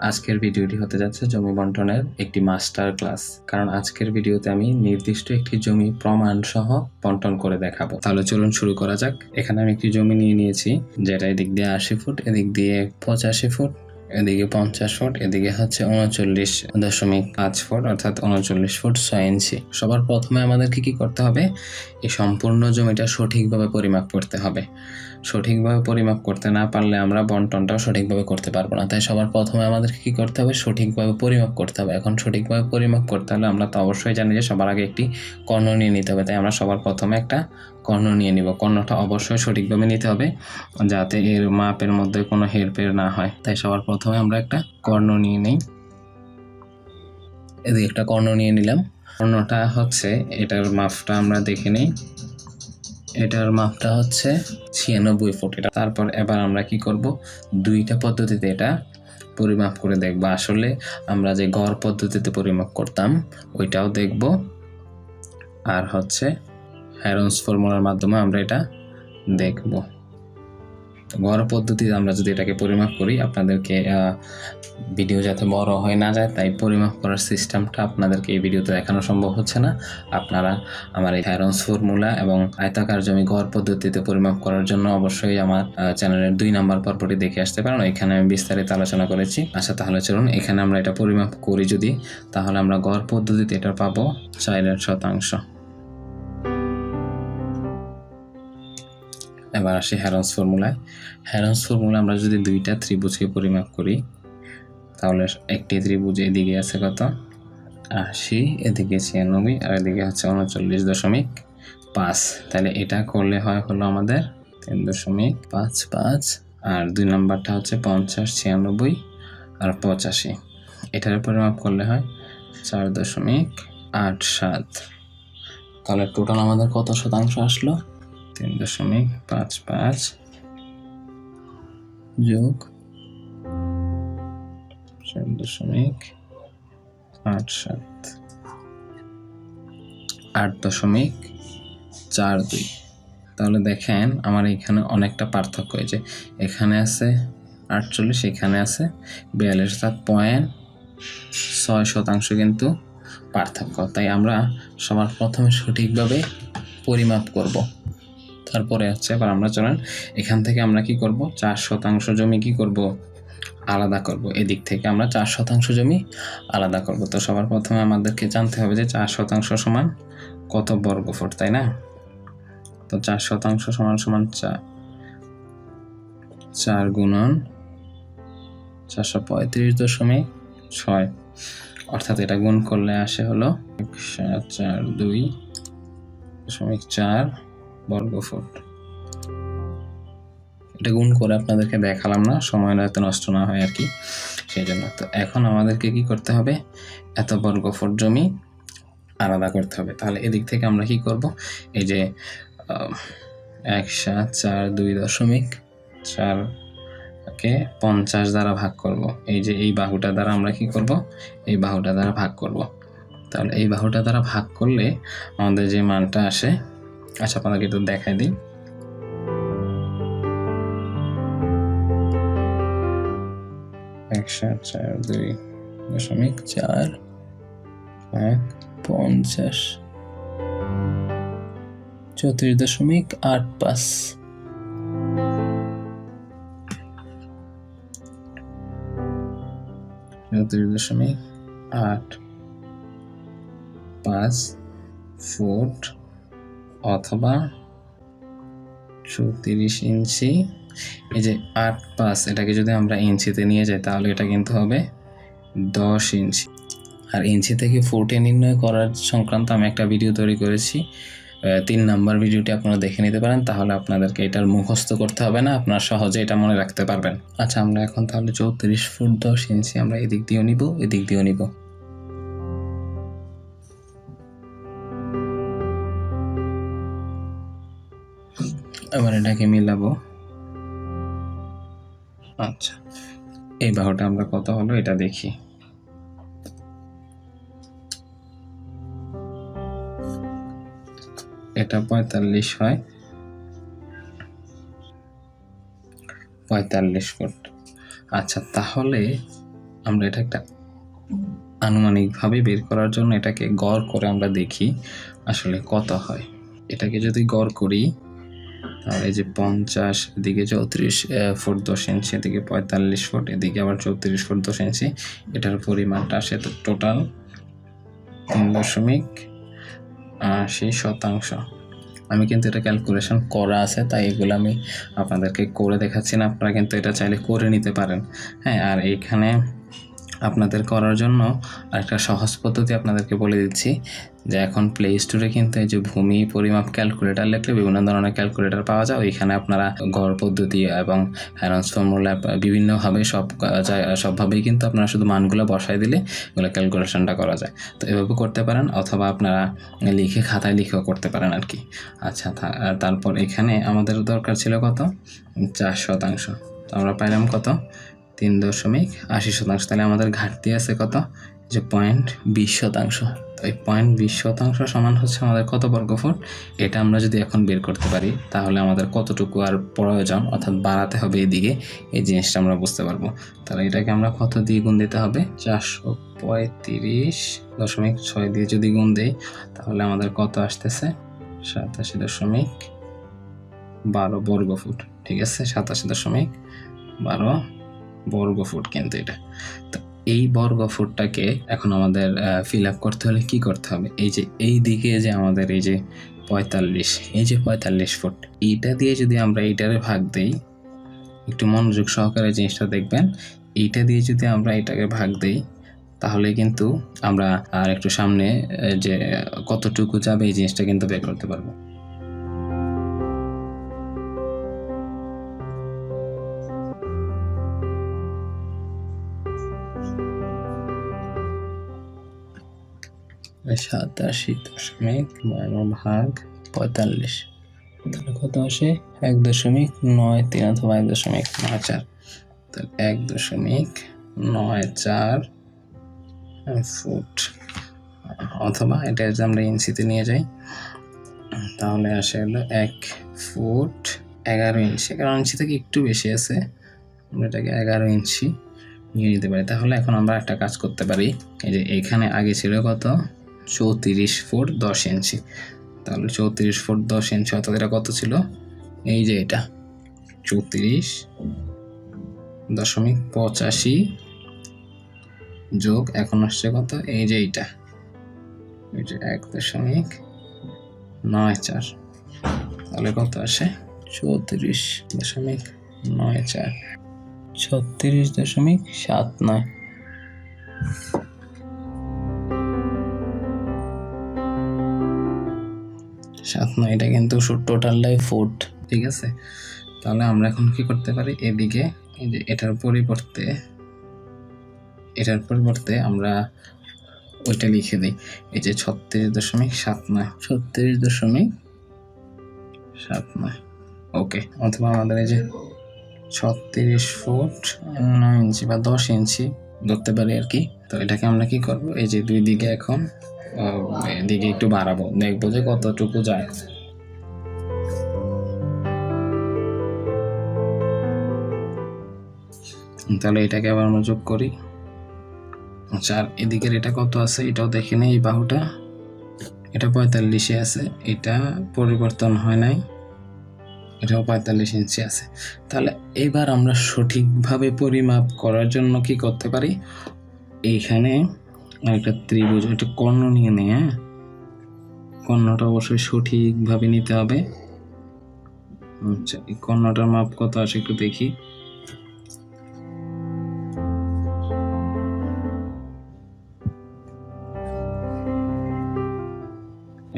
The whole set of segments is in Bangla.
আজকের ভিডিওটি হতে যাচ্ছে জমি বন্টনের একটি মাস্টার ক্লাস। কারণ আজকের ভিডিওতে আমি নির্দিষ্ট একটি জমি প্রমাণ সহ বন্টন করে দেখাবো। তাহলে চলুন শুরু করা যাক। এখানে আমি একটি জমি নিয়েছি, যেটা এদিক দিয়ে 80 ফুট, এদিক দিয়ে 85 ফুট, এদিকে 50 ফুট, এদিকে হচ্ছে 39.5 ফুট, অর্থাৎ 39 ফুট 6 ইঞ্চি। সবার প্রথমে আমাদেরকে কি করতে হবে? এই সম্পূর্ণ জমিটা সঠিকভাবে পরিমাপ করতে হবে। সঠিকভাবে পরিমাপ করতে না পারলে আমরা বন্টনটাও সঠিকভাবে করতে পারবো না। তাই সবার প্রথমে আমাদেরকে কি করতে হবে? সঠিকভাবে পরিমাপ করতে হবে। এখন সঠিকভাবে পরিমাপ করতে হলে আমরা তো অবশ্যই জানি যে সবার আগে একটি কর্ণ নিয়ে নিতে হবে। তাই আমরা সবার প্রথমে একটা কর্ণ নিয়ে নিব। কর্ণটা অবশ্যই সঠিকভাবে নিতে হবে, যাতে এর মাপের মধ্যে কোনো হেরফের না হয়। তাই সবার প্রথমে আমরা একটা কর্ণ নিয়ে নিই। এদিকে একটা কর্ণ নিয়ে নিলাম। কর্ণটা হচ্ছে, এটার মাপটা আমরা দেখে নিই। এটার মাপটা হচ্ছে 96 ফুট। তারপর এবার আমরা কি করব? দুইটা পদ্ধতিতে এটা পরিমাপ করে দেখব। আসলে আমরা যে গড় পদ্ধতিতে পরিমাপ করতাম ওইটাও দেখব, আর হচ্ছে হেরনস ফর্মুলার মাধ্যমে আমরা এটা দেখব। গড় পদ্ধতিতে আমরা যদি এটাকে পরিমাপ করি, আপনাদেরকে ভিডিও যাতে বড় হয়ে না যায়, তাই পরিমাপ করার সিস্টেমটা আপনাদেরকে এই ভিডিওতে দেখানো সম্ভব হচ্ছে না। আপনারা আমার এই হেরনস ফর্মুলা এবং আয়তাকার জমি গড় পদ্ধতিতে পরিমাপ করার জন্য অবশ্যই আমার চ্যানেলের 2 নম্বর পর্বটি দেখে আসতে পারেন। এখানে আমি বিস্তারিত আলোচনা করেছি। আচ্ছা, তাহলে চলুন এখানে আমরা এটা পরিমাপ করি যদি, তাহলে আমরা গড় পদ্ধতিতে এটা পাবো 4/শতাংশ। এবার আসি হেরনস ফর্মুলায়। হেরনস ফর্মুলা আমরা যদি দুইটা ত্রিভুজকে পরিমাপ করি, তাহলে একটি ত্রিভুজ এদিকে আছে কত? 80, এদিকে 96, আর এদিকে হচ্ছে 39.5। তাহলে এটা করলে হলো আমাদের 3.55, আর 2 নম্বরটা হচ্ছে 50, 96 আর 85। এটার পরিমাপ করলে হয় 4.87। তাহলে টোটাল আমাদের কত শতাংশ আসলো? 3.55 যোগ 4.87, 8.42। তাহলে দেখেন আমার এখানে অনেকটা পার্থক্য হয়েছে। এখানে আছে 48, এখানে আছে 42, অর্থাৎ 0.6% কিন্তু পার্থক্য। তাই আমরা সবার প্রথমে সঠিকভাবে পরিমাপ করব। তারপরে হচ্ছে এবার আমরা চলেন এখান থেকে আমরা কি করব? 4% জমি কি করব? আলাদা করব। এদিক থেকে আমরা 4% জমি আলাদা করব। তো সবার প্রথমে আমাদেরকে জানতে হবে যে 4% সমান কত বর্গফুট, তাই না? তো 4% সমান 4 গুণন 435.6, অর্থাৎ এটা গুণ করলে আসে হলো 142.4 বর্গফুট। এটা গুণ করে আপনাদেরকে দেখালাম না, সময় যাতে নষ্ট না হয় আর কি, সেই জন্য। তো এখন আমাদেরকে কি করতে হবে? এত বর্গফুট জমি আলাদা করতে হবে। তাহলে এদিক থেকে আমরা কি করব? এই যে 1742.4কে 50 দ্বারা ভাগ করব। এই যে এই বাহুটা দ্বারা আমরা কি করব? এই বাহুটা দ্বারা ভাগ করব। তাহলে এই বাহুটা দ্বারা ভাগ করলে আমাদের যে মানটা আসে, আচ্ছা আপনাদেরকে একটু দেখাই দিই। একশো 4.2.4 50 34.85। ফুট অথবা 34 ইঞ্চি। এই যে 8.5, এটাকে যদি আমরা ইঞ্চিতে নিয়ে যাই তাহলে এটা কিন্তু হবে 10 ইঞ্চি। আর ইঞ্চি থেকে ফুটে নির্ণয় করার সংক্রান্ত আমি একটা ভিডিও তৈরি করেছি, 3 নম্বর ভিডিওটি আপনারা দেখে নিতে পারেন। তাহলে আপনাদেরকে এটার মুখস্থ করতে হবে না, আপনারা সহজে এটা মনে রাখতে পারবেন। আচ্ছা, আমরা এখন তাহলে 34 ফুট 10 ইঞ্চি আমরা এদিক দিয়েও নিব, এদিক দিয়েও নিব। এবার এটাকে মিলাবো। আচ্ছা, এই বাহুটা আমরা কত হলো এটা দেখি। এটা 45 হয়, 45 ফুট। আচ্ছা, তাহলে আমরা এটা একটা আনুমানিকভাবে বের করার জন্য এটাকে গড় করে আমরা দেখি আসলে কত হয়। এটাকে যদি গড় করি তাহলে যে 50, এদিকে 34 ফুট 10 ইঞ্চি, এদিকে 45 ফুট, এদিকে আবার 34 ফুট 10 ইঞ্চি, এটার পরিমাণটা আসে তো টোটাল 3.80%। আমি কিন্তু এটা ক্যালকুলেশন করা আছে, তাই এগুলো আমি আপনাদেরকে করে দেখাচ্ছি না, আপনারা কিন্তু এটা চাইলে করে নিতে পারেন। হ্যাঁ, আর এইখানে আপনাদের করার জন্য আরেকটা সহজ পদ্ধতি আপনাদেরকে বলে দিচ্ছি যে এখন প্লে স্টোরে কিন্তু এই যে ভূমি পরিমাপ ক্যালকুলেটর লিখলে বিভিন্ন ধরনের ক্যালকুলেটর পাওয়া যায়। ওইখানে আপনারা গড় পদ্ধতি এবং হ্যারন্স ফর্মুলা বিভিন্নভাবে সবভাবেই কিন্তু আপনারা শুধু মানগুলো বসায় দিলে এগুলো ক্যালকুলেশনটা করা যায়। তো এভাবে করতে পারেন, অথবা আপনারা লিখে খাতায় লিখেও করতে পারেন আর কি। আচ্ছা, তারপর এখানে আমাদের দরকার ছিল কত? 4%। তো আমরা পাইলাম কত? 3.80%। তাহলে আমাদের ঘাটতি আছে কত? যে 0.20%। তো এই 0.20% সমান হচ্ছে আমাদের কত বর্গফুট? এটা আমরা যদি এখন বের করতে পারি তাহলে আমাদের কতটুকু আর প্রয়োজন, অর্থাৎ বাড়াতে হবে এদিকে, এই জিনিসটা আমরা বুঝতে পারবো। তাহলে এটাকে আমরা কত দিয়ে গুণ দিতে হবে? 435.6 দিয়ে যদি গুণ দেই তাহলে আমাদের কত আসতেছে? 87.12 বর্গফুট। ঠিক আছে, 87.12 বর্গফুট কিন্তু এটা। তো এই বর্গফুটটাকে এখন আমাদের ফিল আপ করতে হলে কি করতে হবে? এই যে এই দিকে যে আমাদের এই যে 45, এই যে 45 ফুট, এইটা দিয়ে যদি আমরা এইটারে ভাগ দেই, একটু মনোযোগ সহকারে জিনিসটা দেখবেন, এইটা দিয়ে যদি আমরা এটাকে ভাগ দেই তাহলে কিন্তু আমরা আর একটু সামনে যে কতটুকু যাবে এই জিনিসটা কিন্তু বের করতে পারবো। +87.12 ভাগ 45, তাহলে কত আসে? 1.93 অথবা 1.94। তাহলে 1.94 ফুট, অথবা এটা যদি আমরা ইঞ্চিতে নিয়ে যাই তাহলে আসে হলো 1 ফুট 11 ইঞ্চি। 11 ইঞ্চি থেকে একটু বেশি আছে, আমরা এটাকে 11 ইঞ্চি নিয়ে নিতে পারি। তাহলে এখন আমরা একটা কাজ করতে পারি, এই যে এখানে আগে ছিল কত? 34 ফুট 10 ইঞ্চি। তাহলে 34 ফুট 10 ইঞ্চি, অর্থাৎ এটা কত ছিল? এই যে এটা 34.85 যোগ এখন আসছে কত? এই যে এইটা, এই যে 1.94। তাহলে কত আসে? 34.94, 36.79। এটা কিন্তু টোটালটাই ফুট। ঠিক আছে, তাহলে আমরা এখন কি করতে পারি? এদিকে এই যে এটার পরিবর্তে আমরা ওইটা লিখে দিই, এই যে 36.79, 36.79। ওকে, অথবা আমাদের এই যে 36 ফুট 9 ইঞ্চি বা 10 ইঞ্চি ধরতে পারি আর কি। তো এটাকে আমরা কি করব? এই যে দুই দিকে এখন এদিকে একটু বাড়াবো, দেখবো যে কতটুকু যায়। তাহলে এটাকে আবার আমরা যোগ করি। আচ্ছা, আর এদিকের এটা কত আছে এটাও দেখে নেই। এই বাহুটা এটা 45 আছে, এটা পরিবর্তন হয় নাই, এটাও 45 ইঞ্চি আছে। তাহলে এবার আমরা সঠিকভাবে পরিমাপ করার জন্য কি করতে পারি? এইখানে একটা ত্রিভুজ, একটা কর্ণ নিয়ে নেই। হ্যাঁ, কর্ণটা অবশ্যই সঠিকভাবে নিতে হবে। আচ্ছা, এই কর্ণটার মাপ কত আসে একটু দেখি।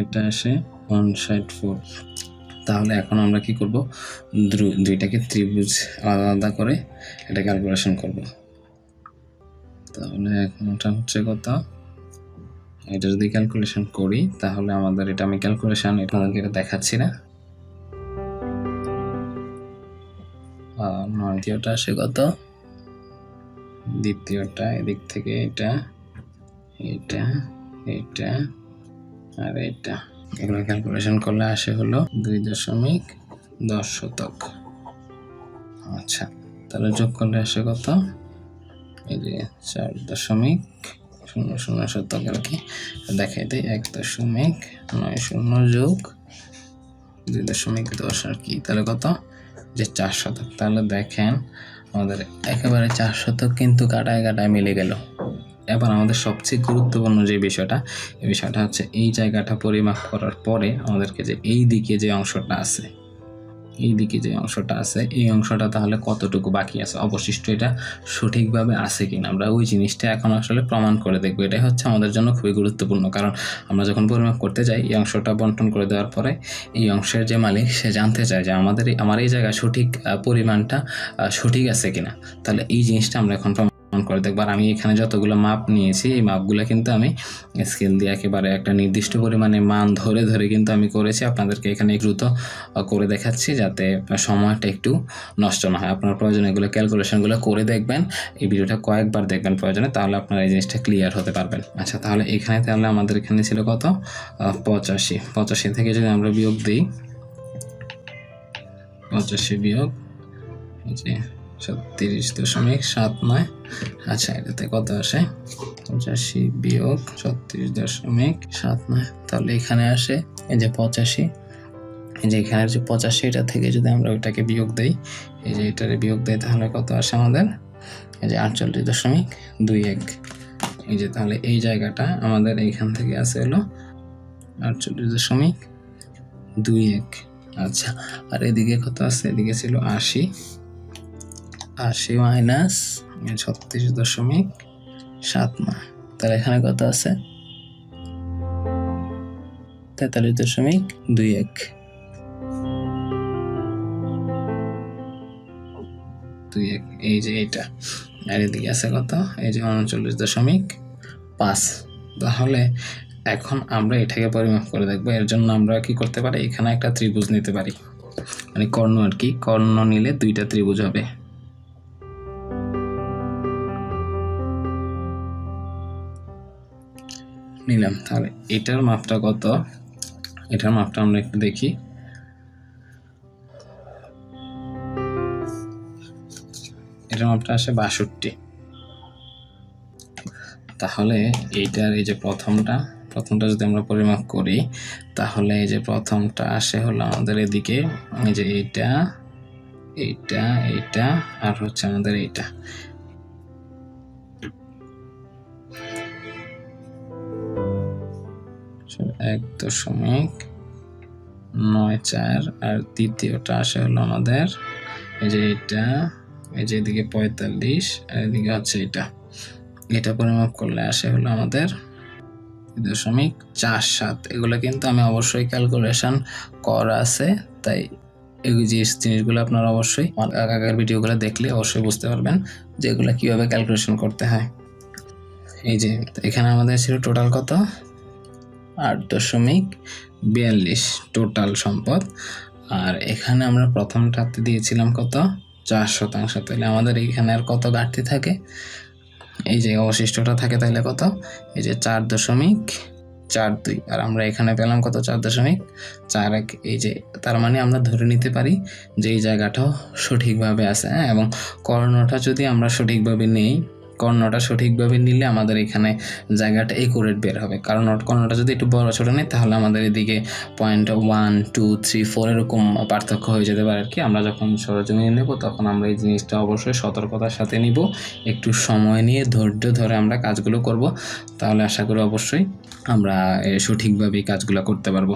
এটা আসে 59 ফুট। তাহলে এখন আমরা কি করব? দুইটাকে ত্রিভুজ আলাদা করে এটা ক্যালকুলেশন করব। তাহলে এখন ওটা হচ্ছে কত? এটা যদি ক্যালকুলেশন করি তাহলে আমাদের এটা আমি ক্যালকুলেশন আপনাদেরকে দেখাচ্ছি না। দ্বিতীয়টা আসে কত? দ্বিতীয়টা এদিক থেকে এটা আর এটা, এগুলো ক্যালকুলেশন করলে আসে হলো 2.10 শতক। আচ্ছা, তাহলে যোগ করলে আসে কত? এই যে 4.00 শতক আর কি দেখাই দেয়, 1.90 যোগ 2.10 আর কি, তাহলে কত যে 4 শতক। তাহলে দেখেন আমাদের একেবারে 4 শতক কিন্তু কাটায় কাটায় মিলে গেল। এবার আমাদের সবচেয়ে গুরুত্বপূর্ণ যে বিষয়টা, এই বিষয়টা হচ্ছে এই জায়গাটা পরিমাপ করার পরে আমাদেরকে যে এই দিকে যে অংশটা আছে, এই অংশটা তাহলে কতটুকু বাকি আছে, অবশিষ্ট এটা সঠিকভাবে আছে কিনা আমরা ওই জিনিসটা এখন আসলে প্রমাণ করে দেখবো। এটাই হচ্ছে আমাদের জন্য খুবই গুরুত্বপূর্ণ, কারণ আমরা যখন পরিমাপ করতে যাই এই অংশটা বন্টন করে দেওয়ার পরে এই অংশের যে মালিক সে জানতে চায় যে আমার এই জায়গায় সঠিক পরিমাণটা সঠিক আছে কিনা। তাহলে এই জিনিসটা আমরা এখন করে দেখবো। আর আমি এখানে যতগুলো মাপ নিয়েছি এই মাপগুলো কিন্তু আমি স্কেল দিয়ে একেবারে একটা নির্দিষ্ট পরিমাণে মান ধরে ধরে কিন্তু আমি করেছি। আপনাদেরকে এখানে দ্রুত করে দেখাচ্ছি যাতে সময়টা একটু নষ্ট না হয়। আপনার প্রয়োজনে এগুলো ক্যালকুলেশনগুলো করে দেখবেন, এই ভিডিওটা কয়েকবার দেখবেন প্রয়োজনে, তাহলে আপনারা এই জিনিসটা ক্লিয়ার হতে পারবেন। আচ্ছা, তাহলে আমাদের এখানে ছিল কত 85 থেকে যদি আমরা বিয়োগ দিই 85 বিয়োগ 36.79, আচ্ছা এটাতে কত আসে 85 বিয়োগ 36.79, তাহলে এখানে আসে এই যে 85, এই যে এখানে যে 85 এটা থেকে যদি আমরা ওইটাকে বিয়োগ দেই, এই যে এটারে বিয়োগ দেই তাহলে কত আসে আমাদের এই যে 48.21, এই যে তাহলে এই জায়গাটা আমাদের এইখান থেকে আসে হলো 48.21। আচ্ছা, আর এদিকে কত আছে, এদিকে ছিল 80 মাইনাস 36.79, তাহলে এখানে কত আছে 43.21। এই যে এটা, আর এদিকে আছে কত এই যে 39.5। তাহলে এখন আমরা এটাকে পরিমাপ করে দেখবো। এর জন্য আমরা কি করতে পারি, এখানে একটা ত্রিভুজ নিতে পারি, মানে কর্ণ আর কি, কর্ণ নিলে দুইটা ত্রিভুজ হবে। নিলাম, তাহলে এটার মাপটা কত, এটার মাপটা আমরা একটু দেখি। এটার মাপটা আসে 62। তাহলে এইটার এই যে প্রথমটা যদি আমরা পরিমাপ করি তাহলে এই যে প্রথমটা আসে হলো আমাদের এদিকে, এই যে এইটা আর হচ্ছে আমাদের এইটা, এক 1.94, আর দ্বিতীয়টা আসে হলো আমাদের এই যে এইটা, এই যে এদিকে 45 আর এদিকে হচ্ছে এটা পরিমাপ করলে আসে হলো আমাদের 2.47। এগুলো কিন্তু আমি অবশ্যই ক্যালকুলেশন করা আছে, তাই এই জিনিসগুলো আপনারা অবশ্যই আগের ভিডিওগুলো দেখলে অবশ্যই বুঝতে পারবেন যে এগুলো কীভাবে ক্যালকুলেশন করতে হয়। এই যে এখানে আমাদের ছিল টোটাল কত 8.42 টোটাল সম্পদ, আর এখানে আমরা প্রথমটাতে দিয়েছিলাম কত 4%। তাহলে আমাদের এইখানে আর কত ঘাটতি থাকে, এই যে অবশিষ্টটা থাকে, তাহলে কত এই যে 4.42, আর আমরা এখানে পেলাম কত 4.41। এই যে তার মানে আমরা ধরে নিতে পারি যে এই জায়গাটাও সঠিকভাবে আছে, হ্যাঁ। এবং কর্ণটা যদি আমরা সঠিকভাবে নেই, কর্ণটা সঠিকভাবে নিলে আমাদের এখানে জায়গাটা একুরেট বের হবে। কারণ কর্ণটা যদি একটু বড় ছোটো নেই তাহলে আমাদের এদিকে 0.1, 2, 3, 4 এরকম পার্থক্য হয়ে যেতে পারে আর কি। আমরা যখন সরজমিনে নেব তখন আমরা এই জিনিসটা অবশ্যই সতর্কতার সাথে নিব, একটু সময় নিয়ে ধৈর্য ধরে আমরা কাজগুলো করব, তাহলে আশা করি অবশ্যই আমরা সঠিকভাবেই কাজগুলো করতে পারবো।